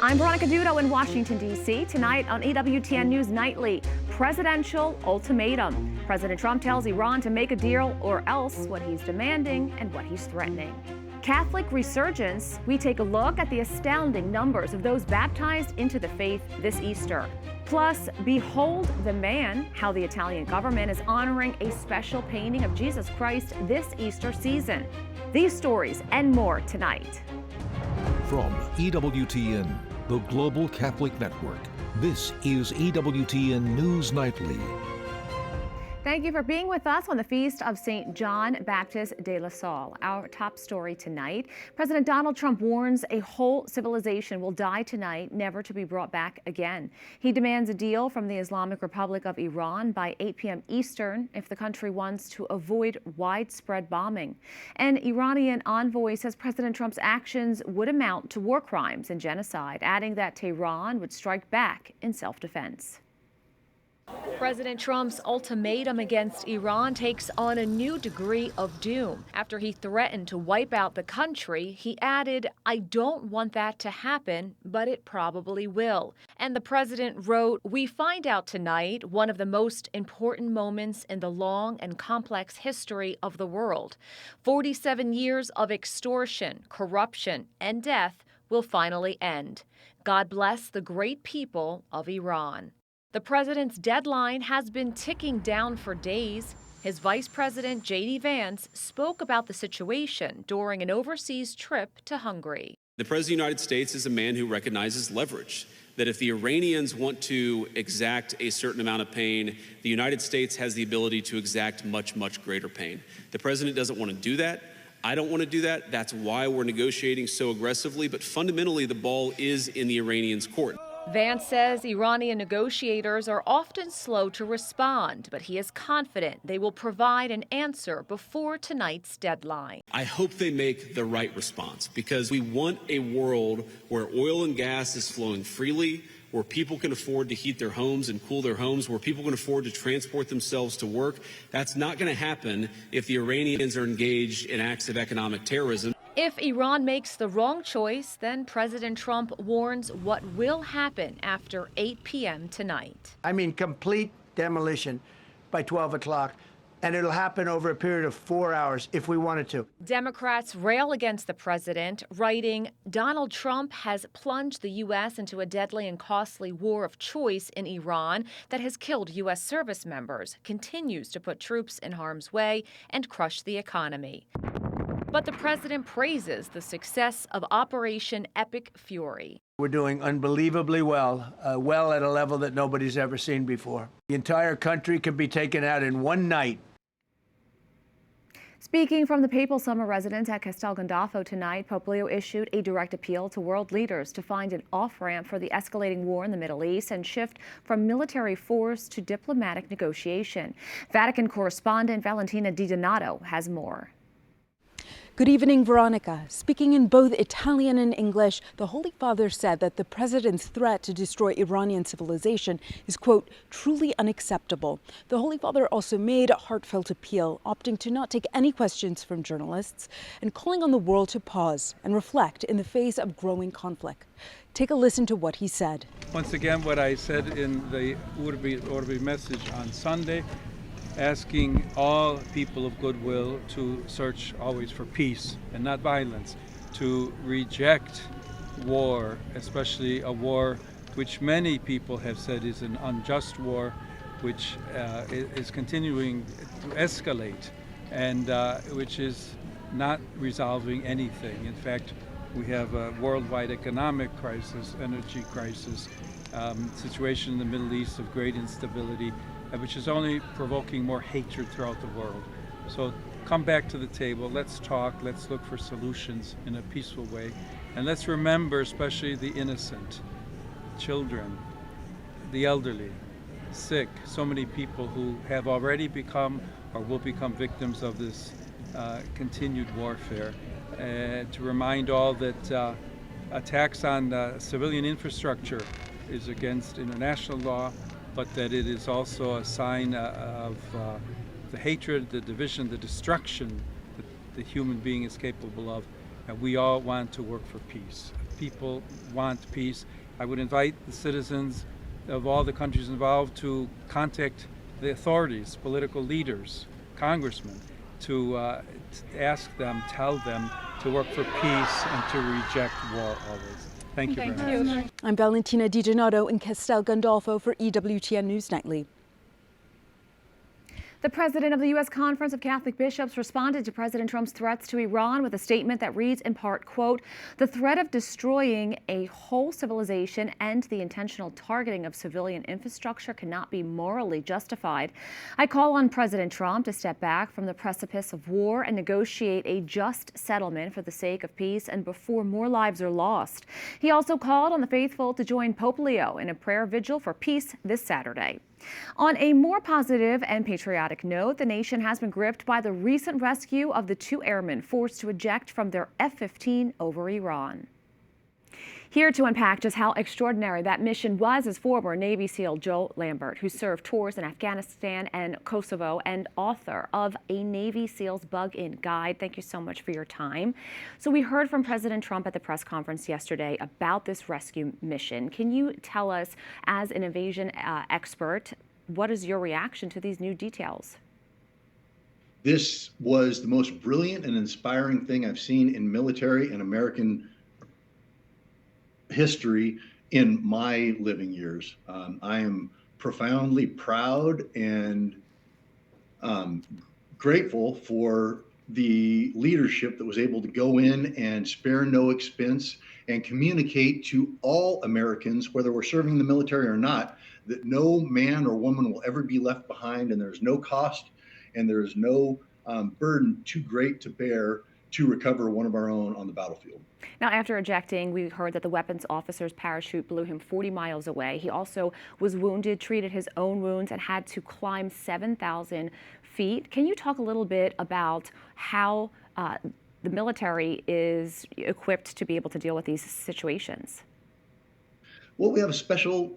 I'm Veronica Dudo in Washington, D.C. Tonight on EWTN News Nightly, presidential ultimatum. President Trump tells Iran to make a deal or else, what he's demanding and what he's threatening. Catholic resurgence, we take a look at the astounding numbers of those baptized into the faith this Easter. Plus, behold the man, how the Italian government is honoring a special painting of Jesus Christ this Easter season. These stories and more tonight. From EWTN, the Global Catholic Network, this is EWTN News Nightly. Thank you for being with us on the feast of St. John Baptist de La Salle. Our top story tonight, President Donald Trump warns a whole civilization will die tonight, never to be brought back again. He demands a deal from the Islamic Republic of Iran by 8 p.m. Eastern if the country wants to avoid widespread bombing. An Iranian envoy says President Trump's actions would amount to war crimes and genocide, adding that Tehran would strike back in self-defense. President Trump's ultimatum against Iran takes on a new degree of doom. After he threatened to wipe out the country, he added, "I don't want that to happen, but it probably will." And the president wrote, "We find out tonight one of the most important moments in the long and complex history of the world. 47 years of extortion, corruption, and death will finally end. God bless the great people of Iran." The president's deadline has been ticking down for days. His vice president, J.D. Vance, spoke about the situation during an overseas trip to Hungary. The President of the United States is a man who recognizes leverage, that if the Iranians want to exact a certain amount of pain, the United States has the ability to exact much, much greater pain. The president doesn't want to do that. I don't want to do that. That's why we're negotiating so aggressively. But fundamentally, the ball is in the Iranians' court. Vance says Iranian negotiators are often slow to respond, but he is confident they will provide an answer before tonight's deadline. I hope they make the right response, because we want a world where oil and gas is flowing freely, where people can afford to heat their homes and cool their homes, where people can afford to transport themselves to work. That's not going to happen if the Iranians are engaged in acts of economic terrorism. If Iran makes the wrong choice, then President Trump warns what will happen after 8 p.m. tonight. I mean, complete demolition by 12 o'clock. And it'll happen over a period of 4 hours if we wanted to. Democrats rail against the president, writing, "Donald Trump has plunged the U.S. into a deadly and costly war of choice in Iran that has killed U.S. service members, continues to put troops in harm's way, and crush the economy." But the president praises the success of Operation Epic Fury. We're doing unbelievably well, well at a level that nobody's ever seen before. The entire country can be taken out in one night. Speaking from the papal summer residence at Castel Gandolfo tonight, Pope Leo issued a direct appeal to world leaders to find an off-ramp for the escalating war in the Middle East and shift from military force to diplomatic negotiation. Vatican correspondent Valentina Di Donato has more. Good evening, Veronica. Speaking in both Italian and English, the Holy Father said that the president's threat to destroy Iranian civilization is, quote, truly unacceptable. The Holy Father also made a heartfelt appeal, opting to not take any questions from journalists and calling on the world to pause and reflect in the face of growing conflict. Take a listen to what he said. Once again, what I said in the Urbi et Orbi message on Sunday, asking all people of goodwill to search always for peace and not violence, to reject war, especially a war which many people have said is an unjust war, which is continuing to escalate and which is not resolving anything. In fact, we have a worldwide economic crisis, energy crisis, situation in the Middle East of great instability, which is only provoking more hatred throughout the world. So come back to the table, let's talk, let's look for solutions in a peaceful way, and let's remember especially the innocent, children, the elderly, sick, so many people who have already become or will become victims of this continued warfare. To remind all that attacks on civilian infrastructure is against international law, but that it is also a sign of the hatred, the division, the destruction that the human being is capable of. And we all want to work for peace. people want peace. I would invite the citizens of all the countries involved to contact the authorities, political leaders, congressmen, to ask them, tell them to work for peace and to reject war always. Thank you very much. I'm Valentina DiGennaro in Castel Gandolfo for EWTN News Nightly. The president of the U.S. Conference of Catholic Bishops responded to President Trump's threats to Iran with a statement that reads in part, quote, "The threat of destroying a whole civilization and the intentional targeting of civilian infrastructure cannot be morally justified. I call on President Trump to step back from the precipice of war and negotiate a just settlement for the sake of peace and before more lives are lost." He also called on the faithful to join Pope Leo in a prayer vigil for peace this Saturday. On a more positive and patriotic note, the nation has been gripped by the recent rescue of the 2 airmen forced to eject from their F-15 over Iran. Here to unpack just how extraordinary that mission was is former Navy SEAL Joe Lambert, who served tours in Afghanistan and Kosovo and author of A Navy SEAL's Bug-In Guide. Thank you so much for your time. So we heard from President Trump at the press conference yesterday about this rescue mission. Can you tell us, as an invasion expert, what is your reaction to these new details? This was the most brilliant and inspiring thing I've seen in military and American history in my living years. I am profoundly proud and grateful for the leadership that was able to go in and spare no expense and communicate to all Americans, whether we're serving in the military or not, that no man or woman will ever be left behind, and there's no cost and there's no burden too great to bear to recover one of our own on the battlefield. Now, after ejecting, we heard that the weapons officer's parachute blew him 40 miles away. He also was wounded, treated his own wounds, and had to climb 7,000 feet. Can you talk a little bit about how the military is equipped to be able to deal with these situations? Well, we have a special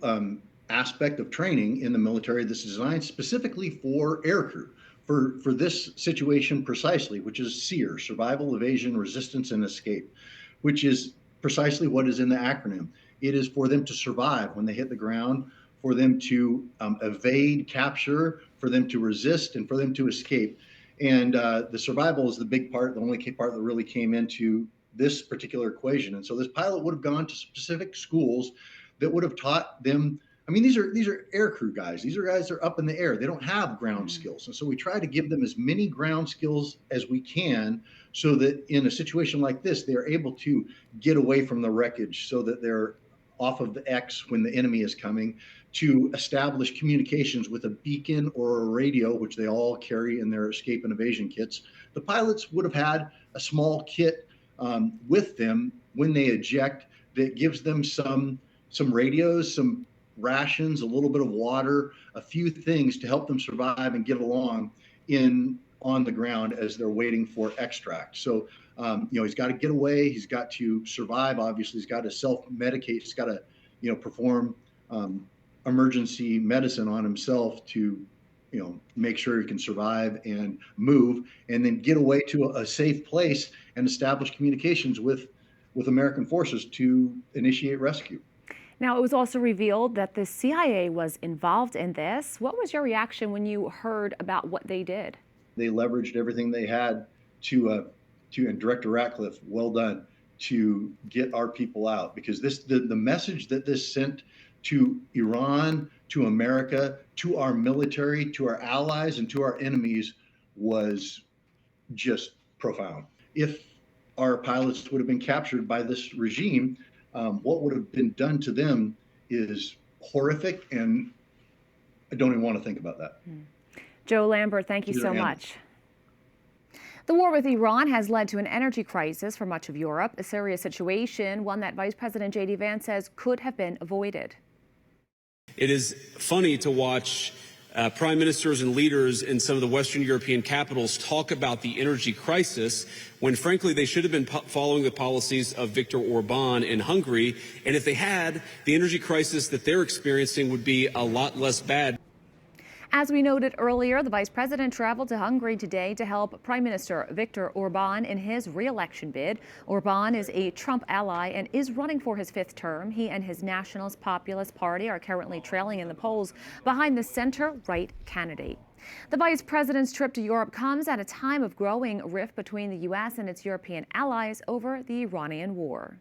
aspect of training in the military that's designed specifically for aircrew. For this situation precisely, which is SEER, Survival, Evasion, Resistance, and Escape, which is precisely what is in the acronym. It is for them to survive when they hit the ground, for them to evade capture, for them to resist, and for them to escape. And the survival is the big part, the only part that really came into this particular equation. And so this pilot would have gone to specific schools that would have taught them. I mean, these are aircrew guys. These are guys that are up in the air. They don't have ground skills. And so we try to give them as many ground skills as we can so that in a situation like this, they are able to get away from the wreckage so that they're off of the X when the enemy is coming, to establish communications with a beacon or a radio, which they all carry in their escape and evasion kits. The pilots would have had a small kit with them when they eject that gives them some radios, some rations, a little bit of water, a few things to help them survive and get along on the ground as they're waiting for extract. So, he's got to get away. He's got to survive. Obviously, he's got to self-medicate. He's got to, perform emergency medicine on himself to, make sure he can survive and move, and then get away to a safe place and establish communications with American forces to initiate rescue. Now, it was also revealed that the CIA was involved in this. What was your reaction when you heard about what they did? They leveraged everything they had and Director Ratcliffe, well done, to get our people out, because the message that this sent to Iran, to America, to our military, to our allies, and to our enemies was just profound. If our pilots would have been captured by this regime, what would have been done to them is horrific, and I don't even want to think about that. Joe Lambert, thank you so much. The war with Iran has led to an energy crisis for much of Europe, a serious situation, one that Vice President J.D. Vance says could have been avoided. It is funny to watch prime ministers and leaders in some of the Western European capitals talk about the energy crisis when, frankly, they should have been following the policies of Viktor Orban in Hungary. And if they had, the energy crisis that they're experiencing would be a lot less bad. As we noted earlier, the vice president traveled to Hungary today to help Prime Minister Viktor Orban in his re-election bid. Orban is a Trump ally and is running for his 5th term. He and his Nationalist Populist Party are currently trailing in the polls behind the center-right candidate. The vice president's trip to Europe comes at a time of growing rift between the U.S. and its European allies over the Iranian war.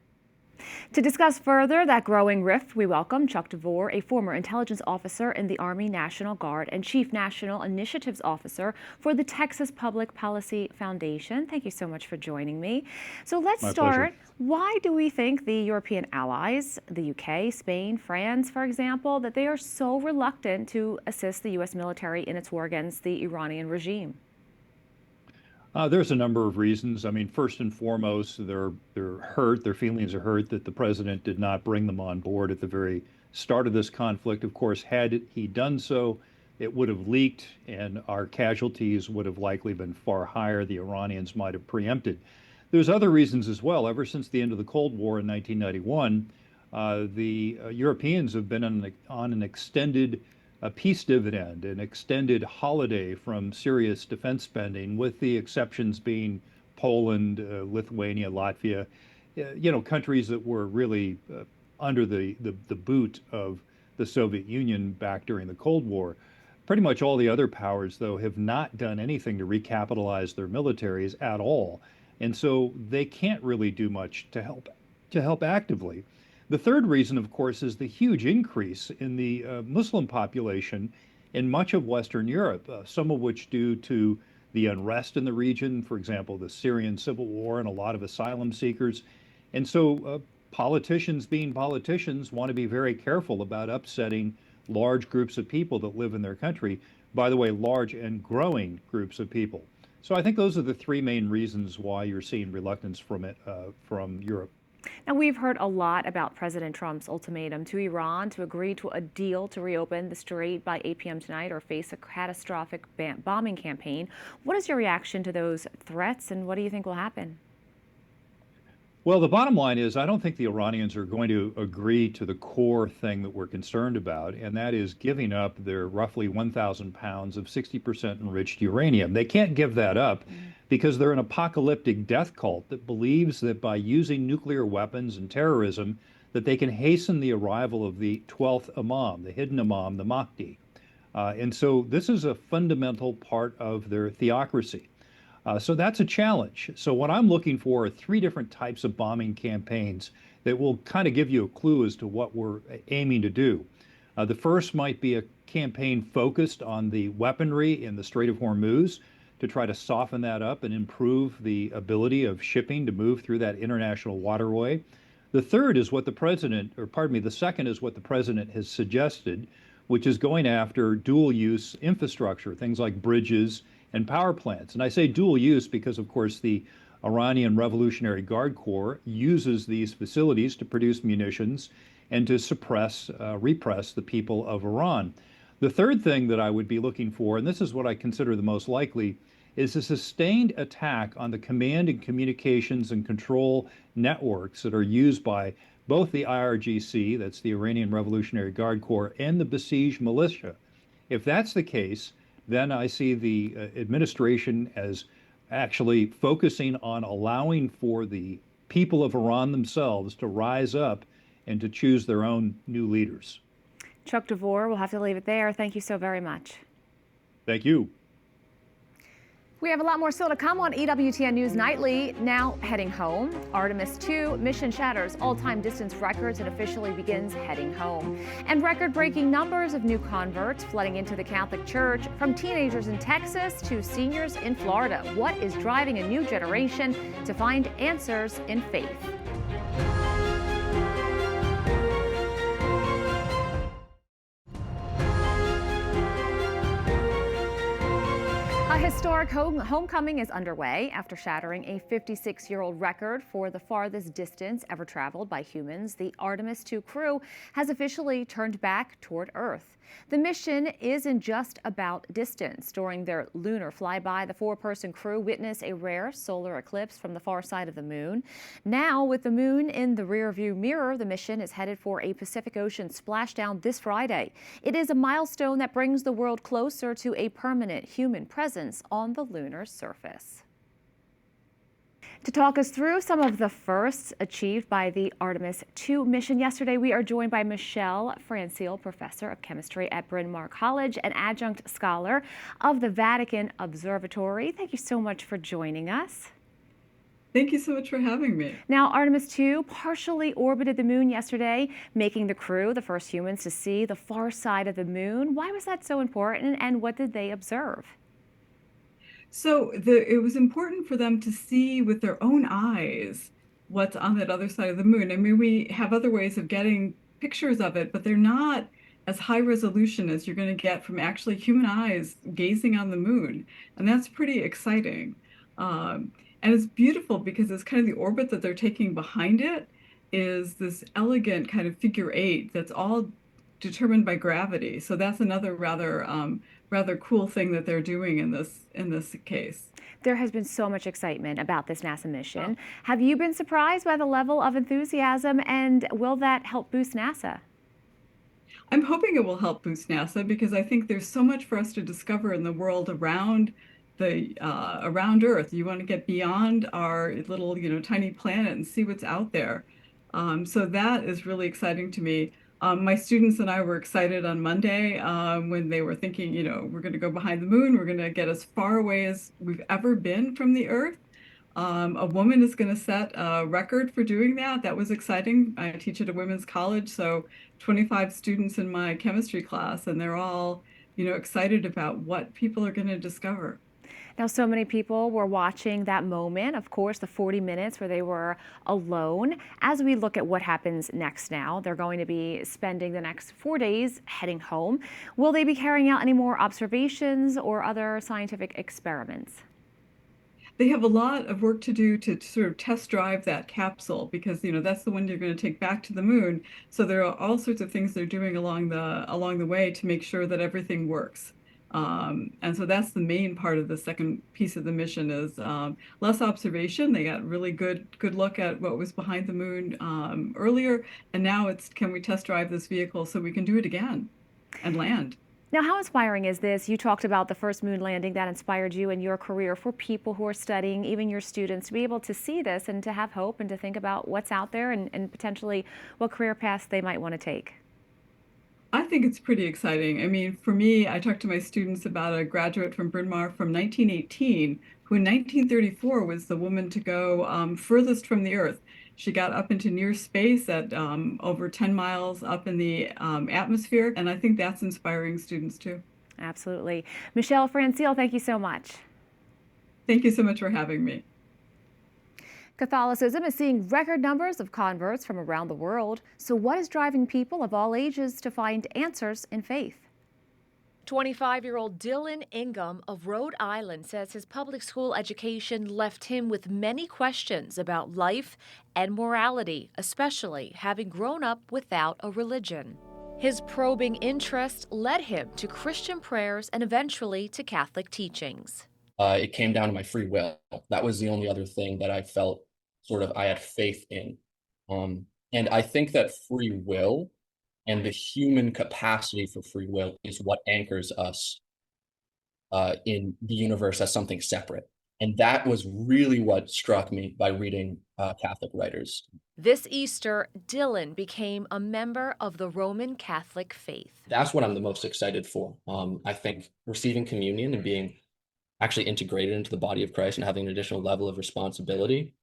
To discuss further that growing rift, we welcome Chuck DeVore, a former intelligence officer in the Army National Guard and Chief National Initiatives Officer for the Texas Public Policy Foundation. Thank you so much for joining me. So let's start. Why do we think the European allies, the UK, Spain, France, for example, that they are so reluctant to assist the U.S. military in its war against the Iranian regime? There's a number of reasons. I mean, first and foremost, they're hurt. Their feelings are hurt that the president did not bring them on board at the very start of this conflict. Of course, had he done so, it would have leaked and our casualties would have likely been far higher. The Iranians might have preempted. There's other reasons as well. Ever since the end of the Cold War in 1991, the Europeans have been on an extended peace dividend, an extended holiday from serious defense spending, with the exceptions being Poland, Lithuania, Latvia, countries that were really under the boot of the Soviet Union back during the Cold War. Pretty much all the other powers, though, have not done anything to recapitalize their militaries at all. And so they can't really do much to help actively. The third reason, of course, is the huge increase in the Muslim population in much of Western Europe, some of which due to the unrest in the region, for example, the Syrian civil war and a lot of asylum seekers. And so politicians, being politicians, want to be very careful about upsetting large groups of people that live in their country. By the way, large and growing groups of people. So I think those are the three main reasons why you're seeing reluctance from Europe. Now, we've heard a lot about President Trump's ultimatum to Iran to agree to a deal to reopen the strait by 8 p.m. tonight or face a catastrophic bombing campaign. What is your reaction to those threats, and what do you think will happen? Well, the bottom line is I don't think the Iranians are going to agree to the core thing that we're concerned about, and that is giving up their roughly 1,000 pounds of 60% enriched uranium. They can't give that up because they're an apocalyptic death cult that believes that by using nuclear weapons and terrorism that they can hasten the arrival of the 12th Imam, the hidden Imam, the Mahdi. And so this is a fundamental part of their theocracy. So that's a challenge. So what I'm looking for are 3 different types of bombing campaigns that will kind of give you a clue as to what we're aiming to do. The first might be a campaign focused on the weaponry in the Strait of Hormuz to try to soften that up and improve the ability of shipping to move through that international waterway. The second is what the president has suggested, which is going after dual-use infrastructure, things like bridges and power plants. And I say dual use because, of course, the Iranian Revolutionary Guard Corps uses these facilities to produce munitions and to repress the people of Iran. The third thing that I would be looking for, and this is what I consider the most likely, is a sustained attack on the command and communications and control networks that are used by both the IRGC, that's the Iranian Revolutionary Guard Corps, and the Basij militia. If that's the case, then I see the administration as actually focusing on allowing for the people of Iran themselves to rise up and to choose their own new leaders. Chuck DeVore, we'll have to leave it there. Thank you so very much. Thank you. We have a lot more still to come on EWTN News Nightly. Now heading home, Artemis II mission shatters all-time distance records and officially begins heading home. And record-breaking numbers of new converts flooding into the Catholic Church, from teenagers in Texas to seniors in Florida. What is driving a new generation to find answers in faith? historic homecoming is underway after shattering a 56-year-old record for the farthest distance ever traveled by humans. The Artemis II crew has officially turned back toward Earth. The mission isn't just about distance. During their lunar flyby, the four-person crew witnessed a rare solar eclipse from the far side of the moon. Now, with the moon in the rearview mirror, the mission is headed for a Pacific Ocean splashdown this Friday. It is a milestone that brings the world closer to a permanent human presence on the lunar surface. To talk us through some of the firsts achieved by the Artemis II mission yesterday, we are joined by Michelle Francile, professor of chemistry at Bryn Mawr College and adjunct scholar of the Vatican Observatory. Thank you so much for joining us. Thank you so much for having me. Now, Artemis II partially orbited the moon yesterday, making the crew the first humans to see the far side of the moon. Why was that so important, and what did they observe? So it was important for them to see with their own eyes what's on that other side of the moon. I mean, we have other ways of getting pictures of it, but they're not as high resolution as you're going to get from actually human eyes gazing on the moon. And that's pretty exciting. And it's beautiful because it's kind of the orbit that they're taking behind it is this elegant kind of figure eight that's all determined by gravity. So that's another rather cool thing that they're doing in this case. There has been so much excitement about this NASA mission. Have you been surprised by the level of enthusiasm, and will that help boost NASA? I'm hoping it will help boost NASA because I think there's so much for us to discover in the world around around Earth. You want to get beyond our little, tiny planet and see what's out there. So that is really exciting to me. My students and I were excited on Monday when they were thinking, we're going to go behind the moon. We're going to get as far away as we've ever been from the Earth. A woman is going to set a record for doing that. That was exciting. I teach at a women's college, so 25 students in my chemistry class, and they're all, excited about what people are going to discover. Now, so many people were watching that moment, of course, the 40 minutes where they were alone. As we look at what happens next now, they're going to be spending the next 4 days heading home. Will they be carrying out any more observations or other scientific experiments? They have a lot of work to do to sort of test drive that capsule because, that's the one you're going to take back to the moon. So there are all sorts of things they're doing along the way to make sure that everything works. And so that's the main part of the second piece of the mission is less observation. They got really good look at what was behind the moon earlier, and now it's can we test drive this vehicle so we can do it again and land. Now, how inspiring is this? You talked about the first moon landing that inspired you in your career. For people who are studying, even your students, to be able to see this and to have hope and to think about what's out there and potentially what career paths they might want to take. I think it's pretty exciting. I mean, for me, I talked to my students about a graduate from Bryn Mawr from 1918, who in 1934 was the woman to go furthest from the Earth. She got up into near space at over 10 miles up in the atmosphere, and I think that's inspiring students too. Absolutely. Michelle Francile, thank you so much. Thank you so much for having me. Catholicism is seeing record numbers of converts from around the world. So what is driving people of all ages to find answers in faith? 25-year-old Dylan Ingham of Rhode Island says his public school education left him with many questions about life and morality, especially having grown up without a religion. His probing interest led him to Christian prayers and eventually to Catholic teachings. It came down to my free will. That was the only other thing that I felt I had faith in. And I think that free will and the human capacity for free will is what anchors us in the universe as something separate. And that was really what struck me by reading Catholic writers. This Easter, Dylan became a member of the Roman Catholic faith. That's what I'm the most excited for. I think receiving communion and being actually integrated into the body of Christ and having an additional level of responsibility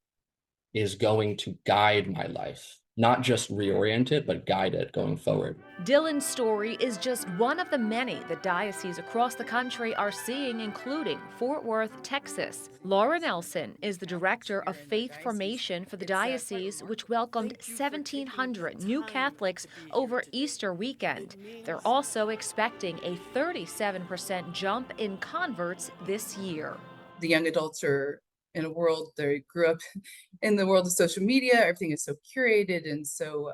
is going to guide my life not just reorient it, but guide it going forward. Dylan's story is just one of the many that dioceses across the country are seeing, including Fort Worth, Texas. Laura Nelson is the director of faith formation for the diocese, which welcomed 1,700 new Catholics over Easter weekend. They're also expecting a 37% jump in converts this year. The young adults are in a world, they grew up in the world of social media. Everything is so curated and so,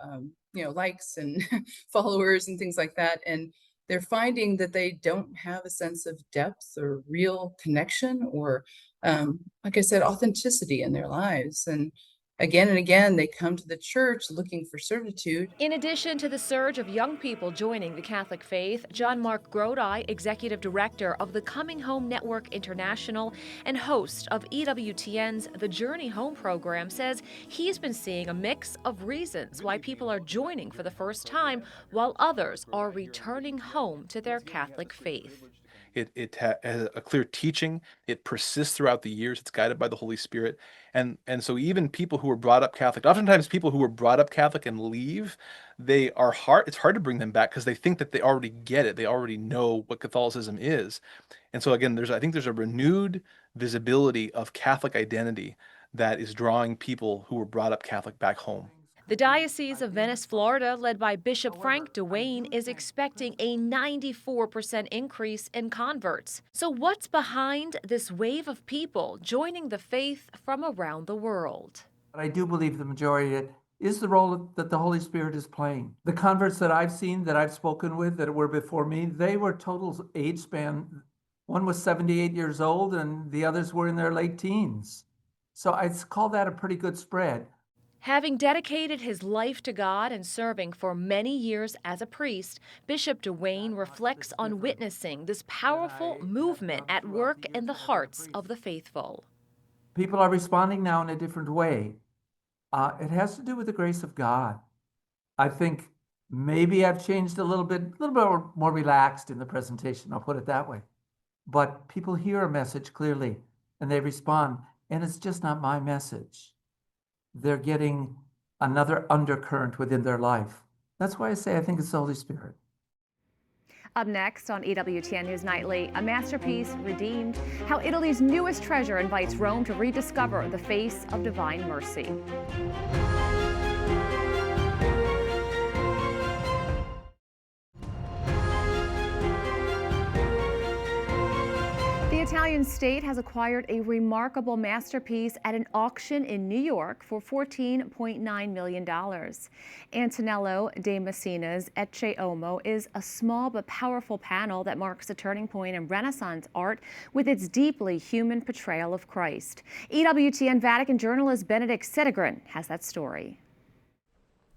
likes and followers and things like that. And they're finding that they don't have a sense of depth or real connection or, like I said, authenticity in their lives. And again, they come to the church looking for certitude. In addition to the surge of young people joining the Catholic faith, John Mark Grodi, Executive Director of the Coming Home Network International and host of EWTN's The Journey Home program, says he's been seeing a mix of reasons why people are joining for the first time, while others are returning home to their Catholic faith. It has a clear teaching. It persists throughout the years. It's guided by the Holy Spirit. And so even people who were brought up Catholic, oftentimes people who were brought up Catholic and leave, it's hard to bring them back because they think that they already get it. They already know what Catholicism is. And so again, I think there's a renewed visibility of Catholic identity that is drawing people who were brought up Catholic back home. The Diocese of Venice, Florida, led by Bishop Frank Duane, is expecting a 94% increase in converts. So what's behind this wave of people joining the faith from around the world? I do believe the majority is the role that the Holy Spirit is playing. The converts that I've seen, that I've spoken with, that were before me, they were total age span. One was 78 years old and the others were in their late teens. So I'd call that a pretty good spread. Having dedicated his life to God and serving for many years as a priest, Bishop Duane reflects on witnessing this powerful movement at work in the hearts of the faithful. People are responding now in a different way. It has to do with the grace of God. I think maybe I've changed a little bit more relaxed in the presentation, I'll put it that way. But people hear a message clearly and they respond, and it's just not my message. They're getting another undercurrent within their life. That's why I say I think it's the Holy Spirit. Up next on EWTN News Nightly, a masterpiece redeemed, how Italy's newest treasure invites Rome to rediscover the face of divine mercy. The Italian state has acquired a remarkable masterpiece at an auction in New York for $14.9 million. Antonello de Messina's Ecce Homo is a small but powerful panel that marks a turning point in Renaissance art with its deeply human portrayal of Christ. EWTN Vatican journalist Benedict Settigren has that story.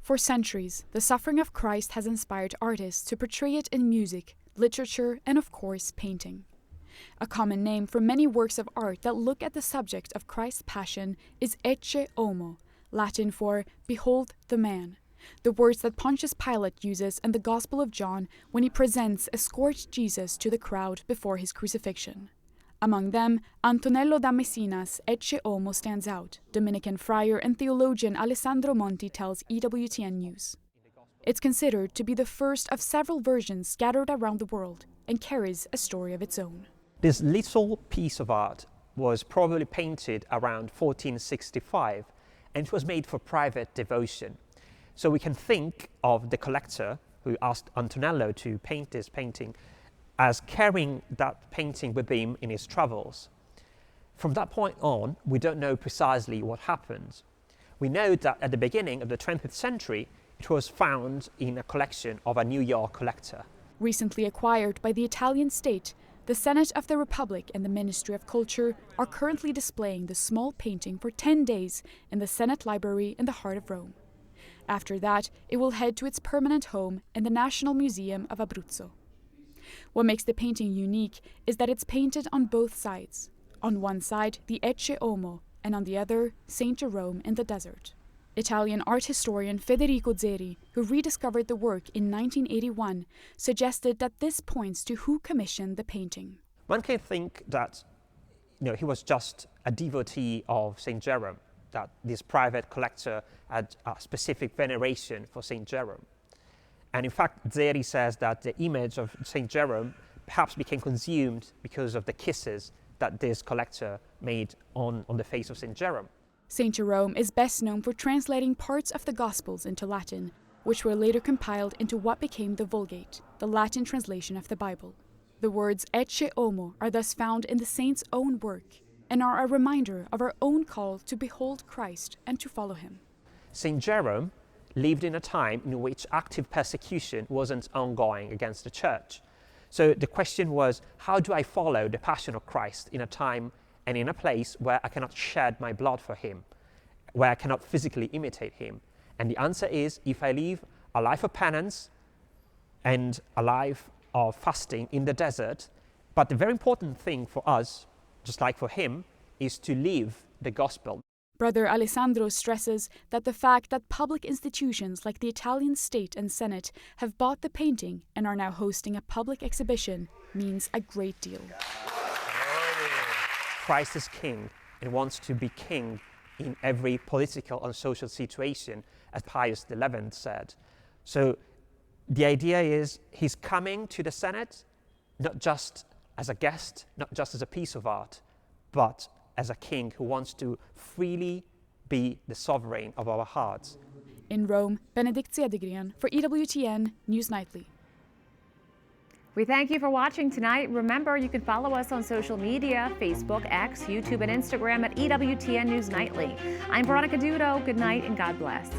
For centuries, the suffering of Christ has inspired artists to portray it in music, literature, and of course, painting. A common name for many works of art that look at the subject of Christ's passion is Ecce Homo, Latin for Behold the Man, the words that Pontius Pilate uses in the Gospel of John when he presents a scourged Jesus to the crowd before his crucifixion. Among them, Antonello da Messina's Ecce Homo stands out, Dominican friar and theologian Alessandro Monti tells EWTN News. It's considered to be the first of several versions scattered around the world and carries a story of its own. This little piece of art was probably painted around 1465 and it was made for private devotion. So we can think of the collector who asked Antonello to paint this painting as carrying that painting with him in his travels. From that point on, we don't know precisely what happened. We know that at the beginning of the 20th century, it was found in a collection of a New York collector. Recently acquired by the Italian state, the Senate of the Republic and the Ministry of Culture are currently displaying the small painting for 10 days in the Senate Library in the heart of Rome. After that, it will head to its permanent home in the National Museum of Abruzzo. What makes the painting unique is that it's painted on both sides. On one side, the Ecce Homo, and on the other, Saint Jerome in the desert. Italian art historian Federico Zeri, who rediscovered the work in 1981, suggested that this points to who commissioned the painting. One can think that he was just a devotee of Saint Jerome, that this private collector had a specific veneration for St. Jerome. And in fact, there he says that the image of St. Jerome perhaps became consumed because of the kisses that this collector made on the face of St. Jerome. St. Jerome is best known for translating parts of the Gospels into Latin, which were later compiled into what became the Vulgate, the Latin translation of the Bible. The words Ecce Homo are thus found in the saint's own work and are a reminder of our own call to behold Christ and to follow him. St. Jerome lived in a time in which active persecution wasn't ongoing against the church. So the question was, how do I follow the passion of Christ in a time and in a place where I cannot shed my blood for him, where I cannot physically imitate him? And the answer is, if I live a life of penance and a life of fasting in the desert, but the very important thing for us, just like for him, is to live the gospel. Brother Alessandro stresses that the fact that public institutions like the Italian state and Senate have bought the painting and are now hosting a public exhibition means a great deal. Christ is king and wants to be king in every political and social situation, as Pius XI said. So the idea is he's coming to the Senate not just as a guest, not just as a piece of art, but as a king who wants to freely be the sovereign of our hearts. In Rome, Benedict Cedergren for EWTN News Nightly. We thank you for watching tonight. Remember, you can follow us on social media, Facebook, X, YouTube, and Instagram at EWTN News Nightly. I'm Veronica Dudo. Good night and God bless.